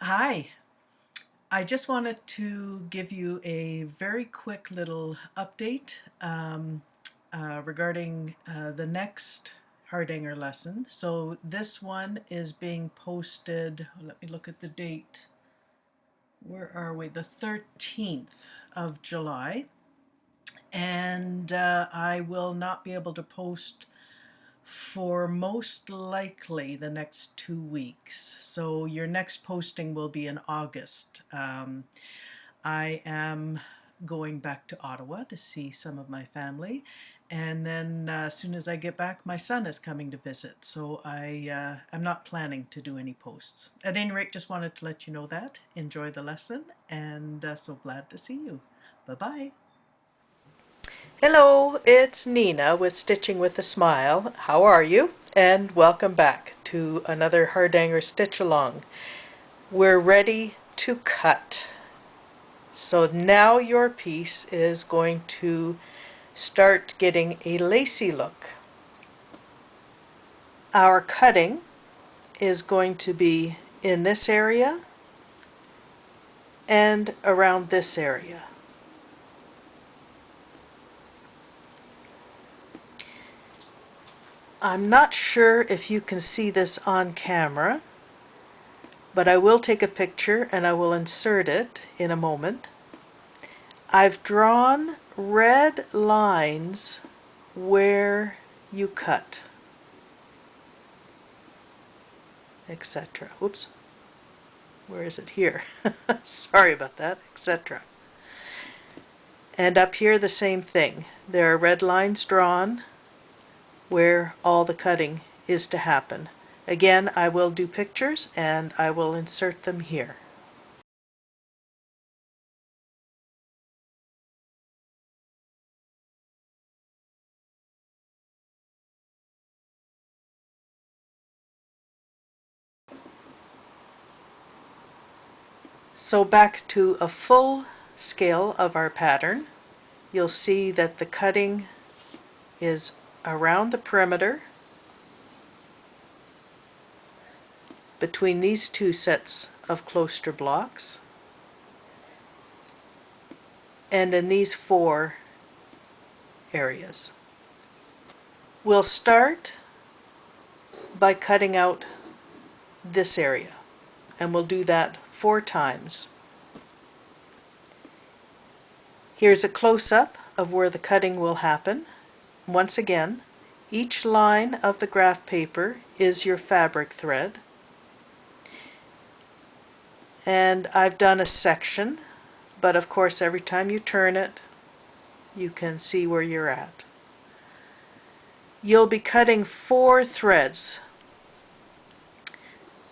Hi, I just wanted to give you a very quick little update regarding the next Hardanger lesson. So this one is being posted, let me look at the date. Where are we? The 13th of July. And I will not be able to post for most likely the next 2 weeks. So your next posting will be in August. I am going back to Ottawa to see some of my family, and then as soon as I get back, my son is coming to visit. So I'm not planning to do any posts. At any rate, just wanted to let you know that. Enjoy the lesson, and so glad to see you. Bye-bye. Hello, it's Nina with Stitching with a Smile. How are you? And welcome back to another Hardanger Stitch Along. We're ready to cut. So now your piece is going to start getting a lacy look. Our cutting is going to be in this area and around this area. I'm not sure if you can see this on camera, but I will take a picture and I will insert it in a moment. I've drawn red lines where you cut, etc. Oops, where is it here? Sorry about that, etc. And up here the same thing. There are red lines drawn where all the cutting is to happen. Again, I will do pictures and I will insert them here. So back to a full scale of our pattern. You'll see that the cutting is around the perimeter between these two sets of kloster blocks and in these four areas. We'll start by cutting out this area, and we'll do that 4 times. Here's a close-up of where the cutting will happen. Once again, each line of the graph paper is your fabric thread, and I've done a section, but of course every time you turn it you can see where you're at. You'll be cutting 4 threads.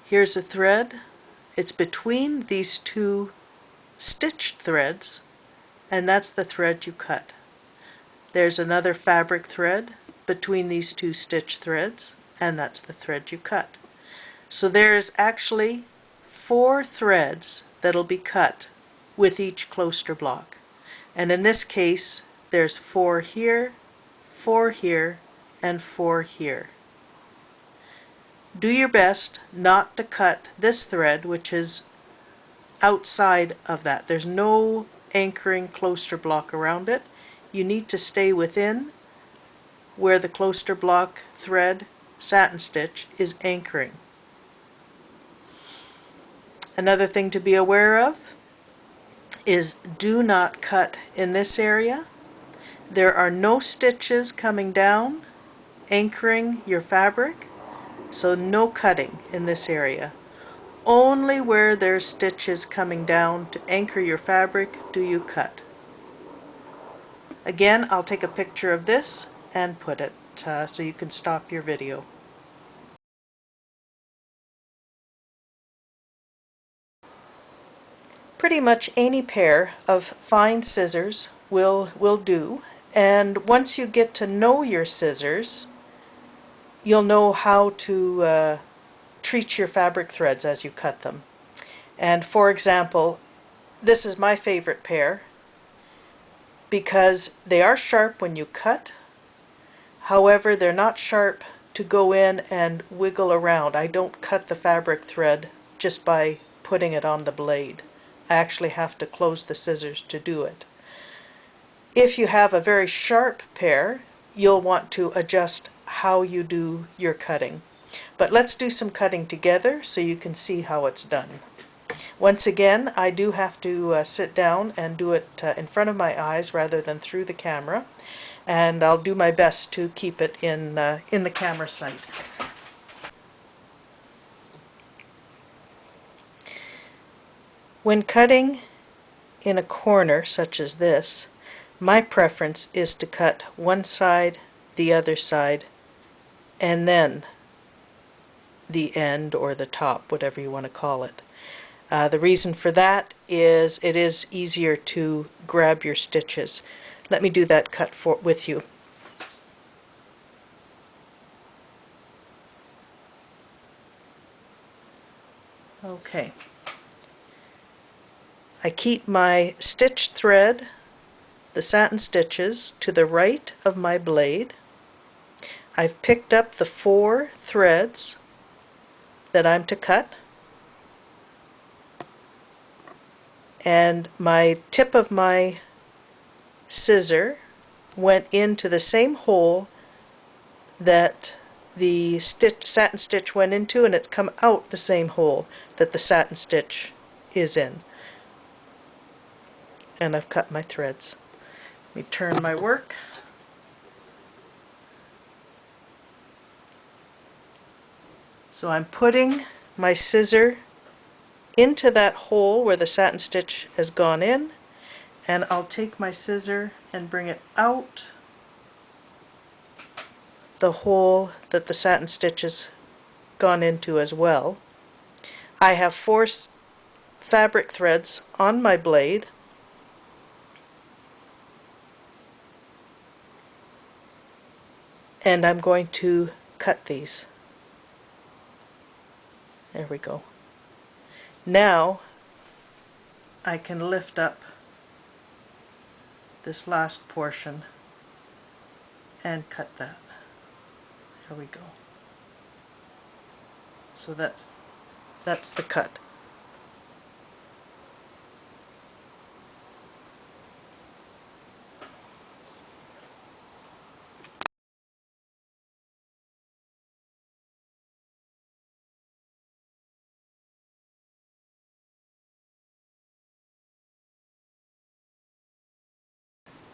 Here's a thread. It's between these 2 stitched threads, and that's the thread you cut. There's another fabric thread between these 2 stitched threads, and that's the thread you cut. So there's actually 4 threads that'll be cut with each kloster block. And in this case, there's 4 here, 4 here, and 4 here. Do your best not to cut this thread, which is outside of that. There's no anchoring kloster block around it. You need to stay within where the kloster block thread satin stitch is anchoring. Another thing to be aware of is do not cut in this area. There are no stitches coming down anchoring your fabric, so no cutting in this area. Only where there's stitches coming down to anchor your fabric do you cut. Again, I'll take a picture of this and put it so you can stop your video. Pretty much any pair of fine scissors will do, and once you get to know your scissors, you'll know how to treat your fabric threads as you cut them. And for example, this is my favorite pair because they are sharp when you cut. However, they're not sharp to go in and wiggle around. I don't cut the fabric thread just by putting it on the blade. I actually have to close the scissors to do it. If you have a very sharp pair, you'll want to adjust how you do your cutting. But let's do some cutting together so you can see how it's done. Once again, I do have to sit down and do it in front of my eyes rather than through the camera, and I'll do my best to keep it in the camera sight. When cutting in a corner such as this, my preference is to cut one side, the other side, and then the end or the top, whatever you want to call it. The reason for that is it is easier to grab your stitches. Let me do that cut with you. Okay. I keep my stitch thread, the satin stitches, to the right of my blade. I've picked up the 4 threads that I'm to cut, and my tip of my scissor went into the same hole that the satin stitch went into, and it's come out the same hole that the satin stitch is in. And I've cut my threads. Let me turn my work. So I'm putting my scissor into that hole where the satin stitch has gone in, and I'll take my scissor and bring it out the hole that the satin stitch has gone into as well. I have 4 fabric threads on my blade, and I'm going to cut these. There we go. Now I can lift up this last portion and cut that. There we go. So that's the cut.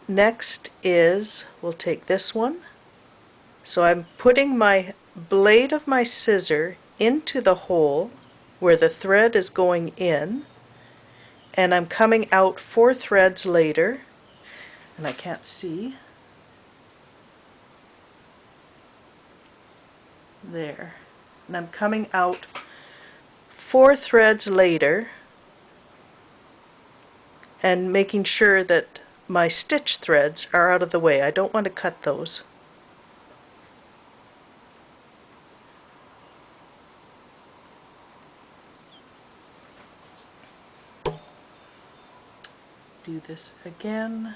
Next is, we'll take this one. So I'm putting my blade of my scissor into the hole where the thread is going in, and I'm coming out 4 threads later, and I can't see. There. And I'm coming out 4 threads later and making sure that my stitch threads are out of the way. I don't want to cut those. Do this again.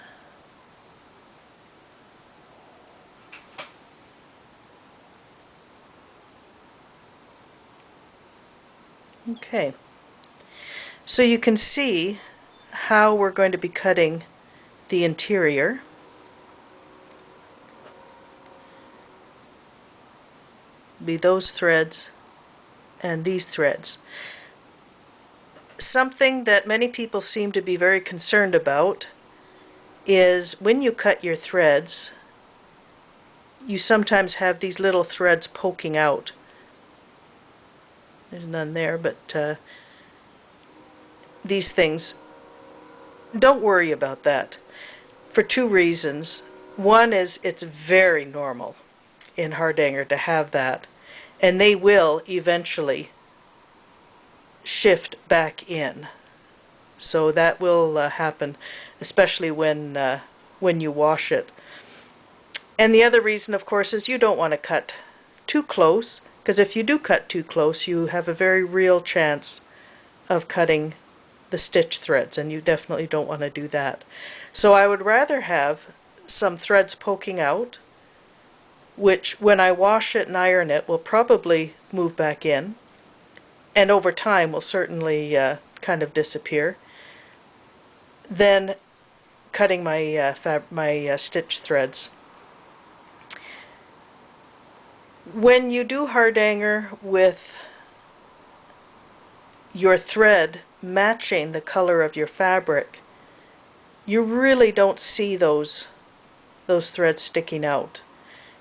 Okay. So you can see how we're going to be cutting the interior. Be those threads and these threads. Something that many people seem to be very concerned about is when you cut your threads, you sometimes have these little threads poking out. There's none there, but these things, don't worry about that for 2 reasons. One is it's very normal in Hardanger to have that, and they will eventually shift back in. So that will happen, especially when you wash it. And the other reason, of course, is you don't want to cut too close, because if you do cut too close, you have a very real chance of cutting the stitch threads, and you definitely don't want to do that. So I would rather have some threads poking out, which when I wash it and iron it will probably move back in, and over time will certainly kind of disappear. Then cutting my stitch threads. When you do hardanger with your thread matching the color of your fabric, you really don't see those threads sticking out.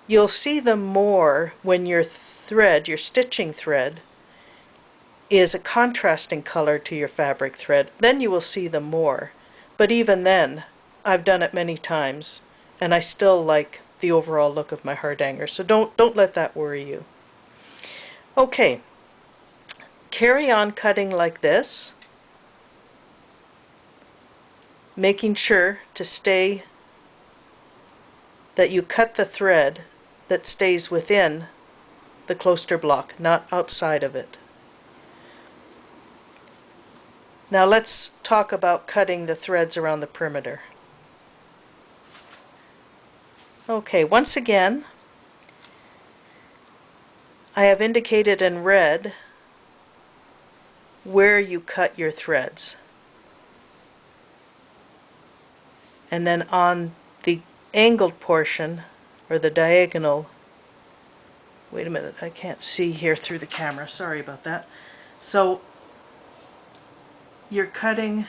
You'll see them more when your thread, your stitching thread, is a contrasting color to your fabric thread. Then you will see them more. But even then, I've done it many times, and I still like the overall look of my hardanger. So don't let that worry you. Okay, carry on cutting like this, making sure to stay that you cut the thread that stays within the kloster block, not outside of it. Now let's talk about cutting the threads around the perimeter. Okay, once again, I have indicated in red where you cut your threads. And then on the angled portion, or the diagonal, wait a minute, I can't see here through the camera, sorry about that. So you're cutting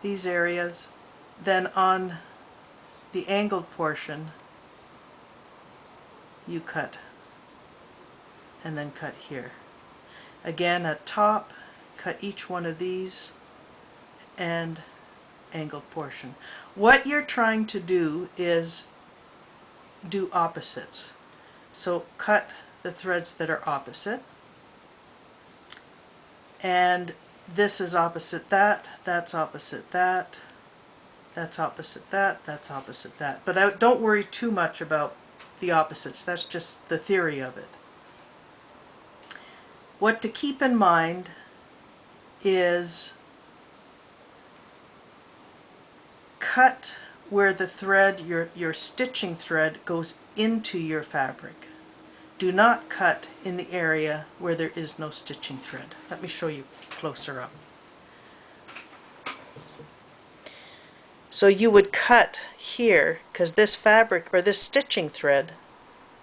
these areas, then on the angled portion you cut, and then cut here. Again, at top, cut each one of these, and angled portion. What you're trying to do is do opposites. So cut the threads that are opposite, and this is opposite that, that's opposite that, that's opposite that, that's opposite that. But don't worry too much about the opposites, that's just the theory of it. What to keep in mind is cut where the thread, your stitching thread, goes into your fabric. Do not cut in the area where there is no stitching thread. Let me show you closer up. So you would cut here, because this fabric, or this stitching thread,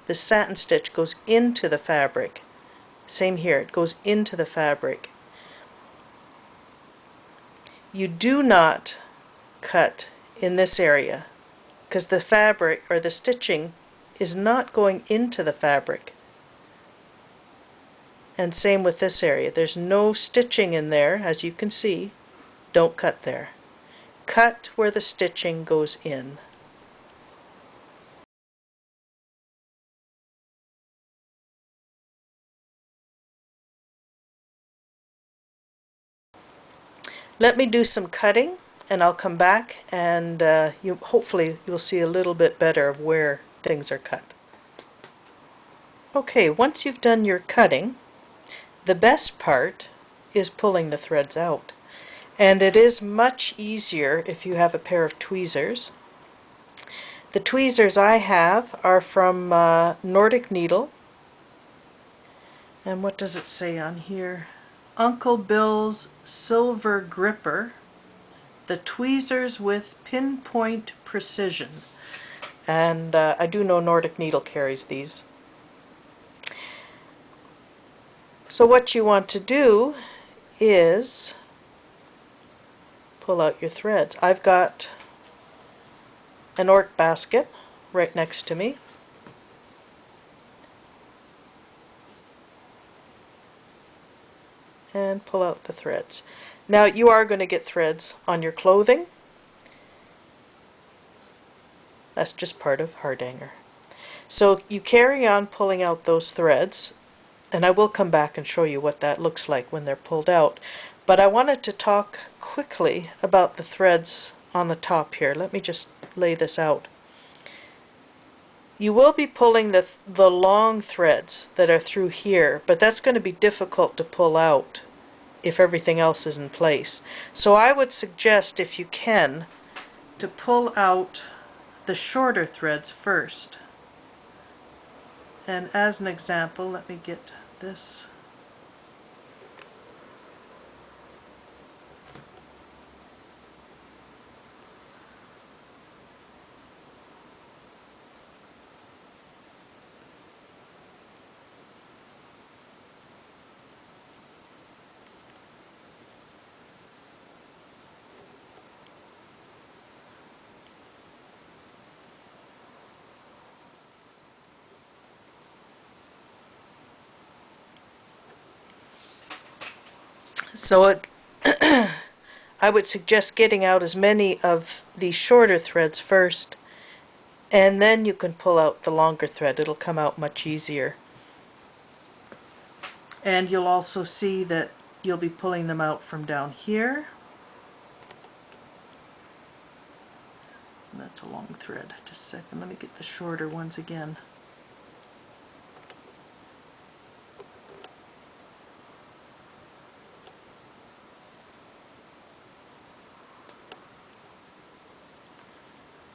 this satin stitch goes into the fabric. Same here, it goes into the fabric. You do not cut in this area, because the fabric, or the stitching, is not going into the fabric. And same with this area. There's no stitching in there, as you can see. Don't cut there. Cut where the stitching goes in. Let me do some cutting, and I'll come back, and hopefully you'll see a little bit better of where things are cut. Okay, once you've done your cutting, the best part is pulling the threads out. And it is much easier if you have a pair of tweezers. The tweezers I have are from Nordic Needle. And what does it say on here? Uncle Bill's Silver Gripper. The tweezers with pinpoint precision. And I do know Nordic Needle carries these. So what you want to do is pull out your threads. I've got an orc basket right next to me. And pull out the threads. Now you are going to get threads on your clothing. That's just part of hardanger. So you carry on pulling out those threads, and I will come back and show you what that looks like when they're pulled out. But I wanted to talk quickly about the threads on the top here. Let me just lay this out. You will be pulling the long threads that are through here, but that's going to be difficult to pull out if everything else is in place. So I would suggest, if you can, to pull out the shorter threads first. And as an example, let me get this. So I would suggest getting out as many of these shorter threads first, and then you can pull out the longer thread. It'll come out much easier. And you'll also see that you'll be pulling them out from down here. And that's a long thread. Just a second, let me get the shorter ones again.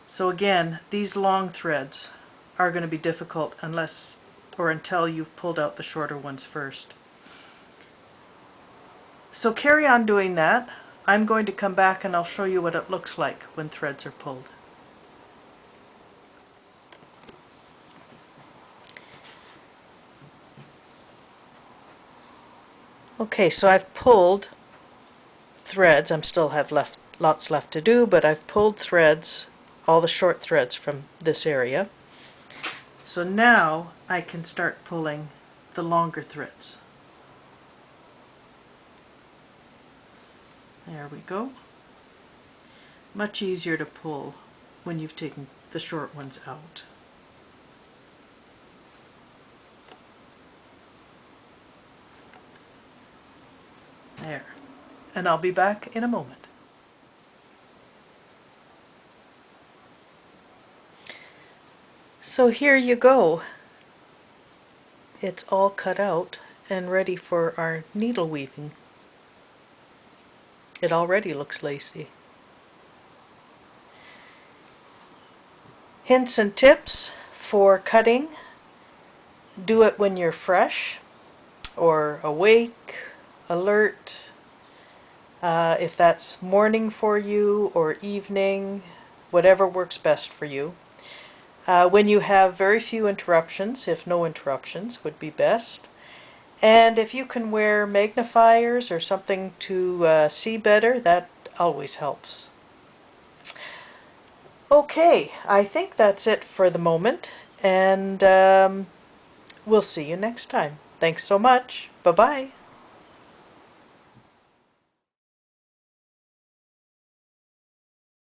So again, these long threads are going to be difficult unless or until you've pulled out the shorter ones first. So carry on doing that. I'm going to come back and I'll show you what it looks like when threads are pulled. Okay, so I've pulled threads. I still have lots left to do, but I've pulled threads, all the short threads from this area. So now I can start pulling the longer threads. There we go. Much easier to pull when you've taken the short ones out. There. And I'll be back in a moment. So here you go. It's all cut out and ready for our needle weaving. It already looks lacy. Hints and tips for cutting. Do it when you're fresh or awake, alert. If that's morning for you or evening, whatever works best for you. When you have very few interruptions, if no interruptions would be best. And if you can wear magnifiers or something to see better, that always helps. Okay, I think that's it for the moment, and we'll see you next time. Thanks so much. Bye-bye.